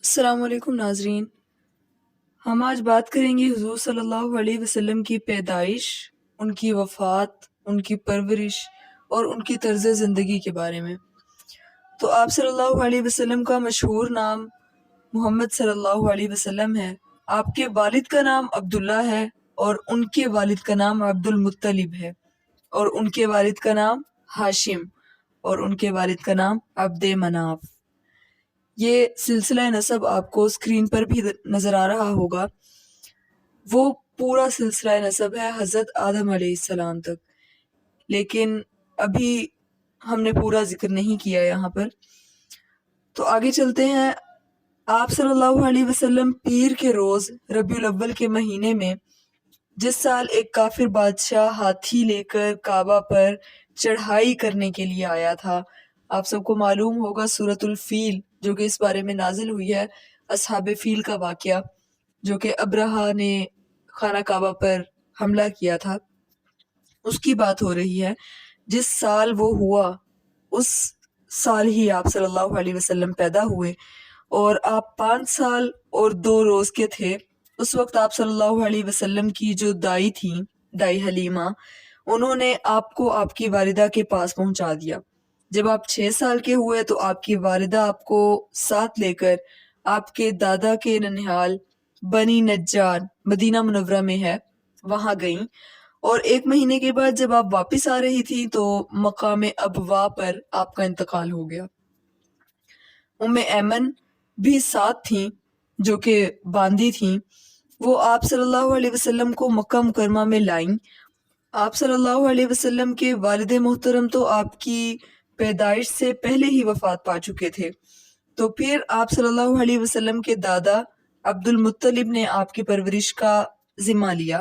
السلام علیکم ناظرین، ہم آج بات کریں گے حضور صلی اللہ علیہ وسلم کی پیدائش، ان کی وفات، ان کی پرورش اور ان کی طرز زندگی کے بارے میں۔ تو آپ صلی اللہ علیہ وسلم کا مشہور نام محمد صلی اللہ علیہ وسلم ہے۔ آپ کے والد کا نام عبداللہ ہے اور ان کے والد کا نام عبد المطلب ہے، اور ان کے والد کا نام ہاشم، اور ان کے والد کا نام عبد مناف۔ یہ سلسلہ نسب آپ کو اسکرین پر بھی نظر آ رہا ہوگا، وہ پورا سلسلہ نسب ہے حضرت آدم علیہ السلام تک، لیکن ابھی ہم نے پورا ذکر نہیں کیا یہاں پر۔ تو آگے چلتے ہیں۔ آپ صلی اللہ علیہ وسلم پیر کے روز ربیع الاول کے مہینے میں، جس سال ایک کافر بادشاہ ہاتھی لے کر کعبہ پر چڑھائی کرنے کے لیے آیا تھا۔ آپ سب کو معلوم ہوگا سورۃ الفیل جو کہ اس بارے میں نازل ہوئی ہے، اصحاب فیل کا واقعہ جو کہ ابرہہ نے خانہ کعبہ پر حملہ کیا تھا، اس کی بات ہو رہی ہے۔ جس سال وہ ہوا اس سال ہی آپ صلی اللہ علیہ وسلم پیدا ہوئے، اور آپ 5 سال اور 2 روز کے تھے۔ اس وقت آپ صلی اللہ علیہ وسلم کی جو دائی تھیں، دائی حلیمہ، انہوں نے آپ کو آپ کی والدہ کے پاس پہنچا دیا۔ جب آپ 6 سال کے ہوئے تو آپ کی والدہ آپ کو ساتھ لے کر آپ کے دادا کے ننھیال بنی نجار مدینہ منورہ میں ہے وہاں گئیں، اور 1 مہینے کے بعد جب آپ واپس آ رہی تھی تو مقام ابوا پر آپ کا انتقال ہو گیا۔ ام ایمن بھی ساتھ تھیں جو کہ باندی تھیں، وہ آپ صلی اللہ علیہ وسلم کو مکہ مکرمہ میں لائیں۔ آپ صلی اللہ علیہ وسلم کے والد محترم تو آپ کی پیدائش سے پہلے ہی وفات پا چکے تھے، تو پھر آپ صلی اللہ علیہ وسلم کے دادا عبد المطلب نے آپ کی پرورش کا ذمہ لیا،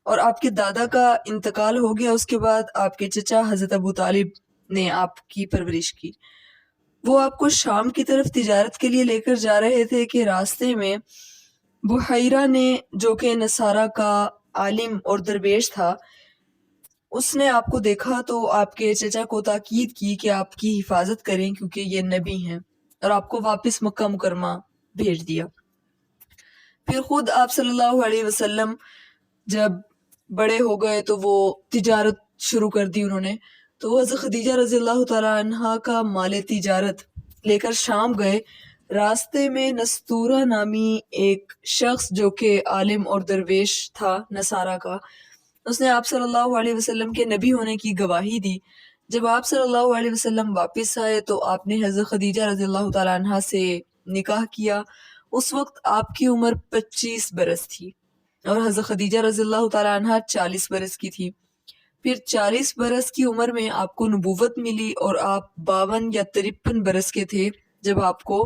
اور آپ کے دادا کا انتقال ہو گیا۔ اس کے بعد آپ کے چچا حضرت ابو طالب نے آپ کی پرورش کی۔ وہ آپ کو شام کی طرف تجارت کے لیے لے کر جا رہے تھے کہ راستے میں بحیرہ نے، جو کہ نصارہ کا عالم اور درویش تھا، اس نے آپ کو دیکھا تو آپ کے چچا کو تاکید کی کہ آپ کی حفاظت کریں کیونکہ یہ نبی ہیں، اور آپ کو واپس مکہ مکرمہ بھیج دیا۔ پھر خود آپ صلی اللہ علیہ وسلم جب بڑے ہو گئے تو وہ تجارت شروع کر دی انہوں نے، تو حضرت خدیجہ رضی اللہ تعالیٰ عنہا کا مال تجارت لے کر شام گئے۔ راستے میں نستورہ نامی ایک شخص جو کہ عالم اور درویش تھا نصارہ کا، اس نے آپ صلی اللہ علیہ وسلم کے نبی ہونے کی گواہی دی۔ جب آپ صلی اللہ علیہ وسلم واپس آئے تو آپ نے حضرت خدیجہ رضی اللہ تعالیٰ عنہا سے نکاح کیا۔ اس وقت آپ کی عمر 25 برس تھی اور حضرت خدیجہ رضی اللہ تعالیٰ عنہا 40 برس کی تھی۔ پھر 40 برس کی عمر میں آپ کو نبوت ملی، اور آپ 52 یا 53 برس کے تھے جب آپ کو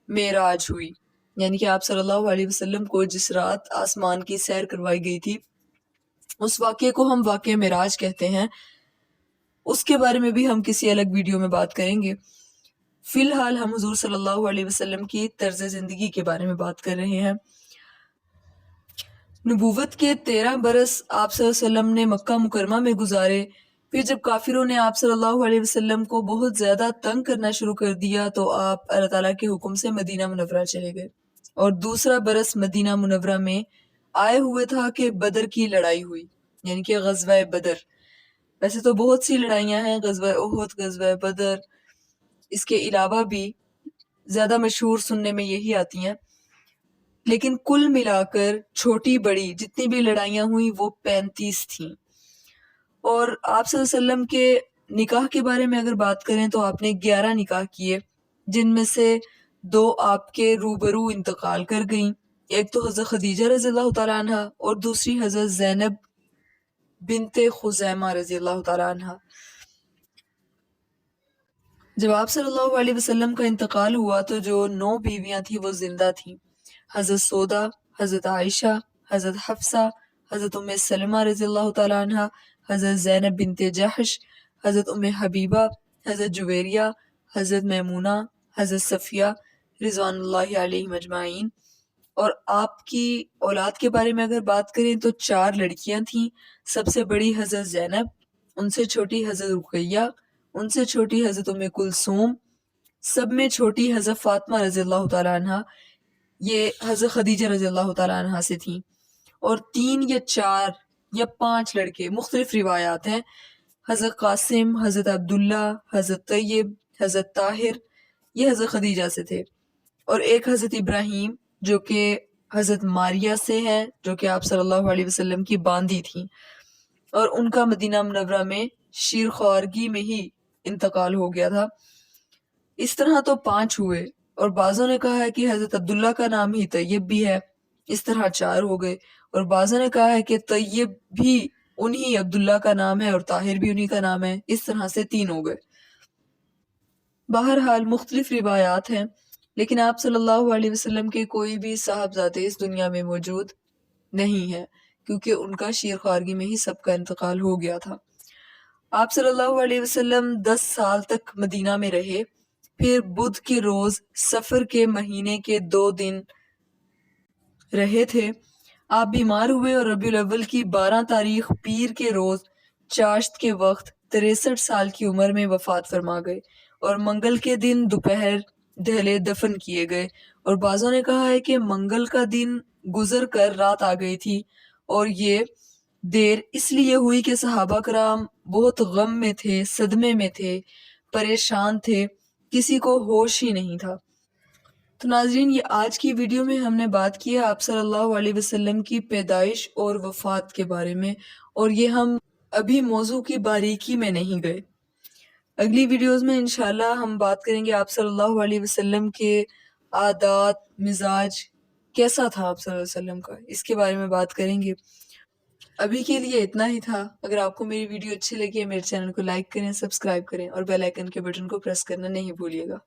معراج ہوئی، یعنی کہ آپ صلی اللہ علیہ وسلم کو جس رات آسمان کی سیر کروائی گئی تھی، اس واقعے کو ہم واقعہ معراج کہتے ہیں۔ اس کے بارے میں بھی ہم کسی الگ ویڈیو میں بات کریں گے۔ فی الحال ہم حضور صلی اللہ علیہ وسلم کی طرز زندگی کے بارے میں بات کر رہے ہیں۔ نبوت کے 13 برس آپ صلی اللہ علیہ وسلم نے مکہ مکرمہ میں گزارے۔ پھر جب کافروں نے آپ صلی اللہ علیہ وسلم کو بہت زیادہ تنگ کرنا شروع کر دیا تو آپ اللہ تعالیٰ کے حکم سے مدینہ منورہ چلے گئے، اور دوسرا برس مدینہ منورہ میں آئے ہوئے تھا کہ بدر کی لڑائی ہوئی، یعنی کہ غزوہ بدر۔ ویسے تو بہت سی لڑائیاں ہیں، غزوہ احد، غزوہ بدر، اس کے علاوہ بھی زیادہ مشہور سننے میں یہی آتی ہیں، لیکن کل ملا کر چھوٹی بڑی جتنی بھی لڑائیاں ہوئیں وہ 35 تھیں۔ اور آپ صلی اللہ علیہ وسلم کے نکاح کے بارے میں اگر بات کریں تو آپ نے 11 نکاح کیے، جن میں سے 2 آپ کے روبرو انتقال کر گئیں۔ ایک تو حضرت خدیجہ رضی اللہ تعالیٰ عنہ اور دوسری حضرت زینب بنت خزیمہ رضی اللہ تعالیٰ عنہ۔ جب آپ صلی اللہ علیہ وسلم کا انتقال ہوا تو جو 9 بیویاں تھیں وہ زندہ تھیں، حضرت سودا، حضرت عائشہ، حضرت حفصہ، حضرت ام سلمہ رضی اللہ تعالیٰ عنہ، حضرت زینب بنت جحش، حضرت ام حبیبہ، حضرت جویریہ، حضرت میمونہ، حضرت صفیہ رضوان اللہ علیہم اجمعین۔ اور آپ کی اولاد کے بارے میں اگر بات کریں تو 4 لڑکیاں تھیں۔ سب سے بڑی حضرت زینب، ان سے چھوٹی حضرت رقیہ، ان سے چھوٹی حضرت ام کلثوم، سب میں چھوٹی حضرت فاطمہ رضی اللہ تعالیٰ عنہ۔ یہ حضرت خدیجہ رضی اللہ تعالیٰ عنہ سے تھیں، اور 3 یا 4 یا 5 لڑکے، مختلف روایات ہیں، حضرت قاسم، حضرت عبداللہ، حضرت طیب، حضرت طاہر، یہ حضرت خدیجہ سے تھے، اور ایک حضرت ابراہیم جو کہ حضرت ماریہ سے ہیں، جو کہ آپ صلی اللہ علیہ وسلم کی باندی تھیں، اور ان کا مدینہ منورہ میں شیر خوارگی میں ہی انتقال ہو گیا تھا۔ اس طرح تو 5 ہوئے، اور بعضوں نے کہا ہے کہ حضرت عبداللہ کا نام ہی طیب بھی ہے، اس طرح 4 ہو گئے، اور بعضوں نے کہا ہے کہ طیب بھی انہی عبداللہ کا نام ہے اور طاہر بھی انہی کا نام ہے، اس طرح سے 3 ہو گئے۔ بہرحال مختلف روایات ہیں، لیکن آپ صلی اللہ علیہ وسلم کے کوئی بھی صاحبزادے اس دنیا میں موجود نہیں ہے، کیونکہ ان کا شیر خوارگی میں ہی سب کا انتقال ہو گیا تھا۔ آپ صلی اللہ علیہ وسلم 10 سال تک مدینہ میں رہے، پھر بدھ کے روز سفر کے مہینے کے 2 دن رہے تھے۔ آپ بیمار ہوئے اور ربیع الاول کی 12 تاریخ پیر کے روز چاشت کے وقت 63 سال کی عمر میں وفات فرما گئے، اور منگل کے دن دوپہر دہلے دفن کیے گئے، اور بعضوں نے کہا ہے کہ منگل کا دن گزر کر رات آ گئی تھی، اور یہ دیر اس لیے ہوئی کہ صحابہ کرام بہت غم میں تھے، صدمے میں تھے، پریشان تھے، کسی کو ہوش ہی نہیں تھا۔ تو ناظرین، یہ آج کی ویڈیو میں ہم نے بات کی ہے آپ صلی اللہ علیہ وسلم کی پیدائش اور وفات کے بارے میں، اور یہ ہم ابھی موضوع کی باریکی میں نہیں گئے۔ اگلی ویڈیوز میں انشاءاللہ ہم بات کریں گے آپ صلی اللہ علیہ وسلم کے عادات، مزاج کیسا تھا آپ صلی اللہ علیہ وسلم کا، اس کے بارے میں بات کریں گے۔ ابھی کے لیے اتنا ہی تھا۔ اگر آپ کو میری ویڈیو اچھی لگی ہے، میرے چینل کو لائک کریں، سبسکرائب کریں، اور بیل آئیکن کے بٹن کو پریس کرنا نہیں بھولیے گا۔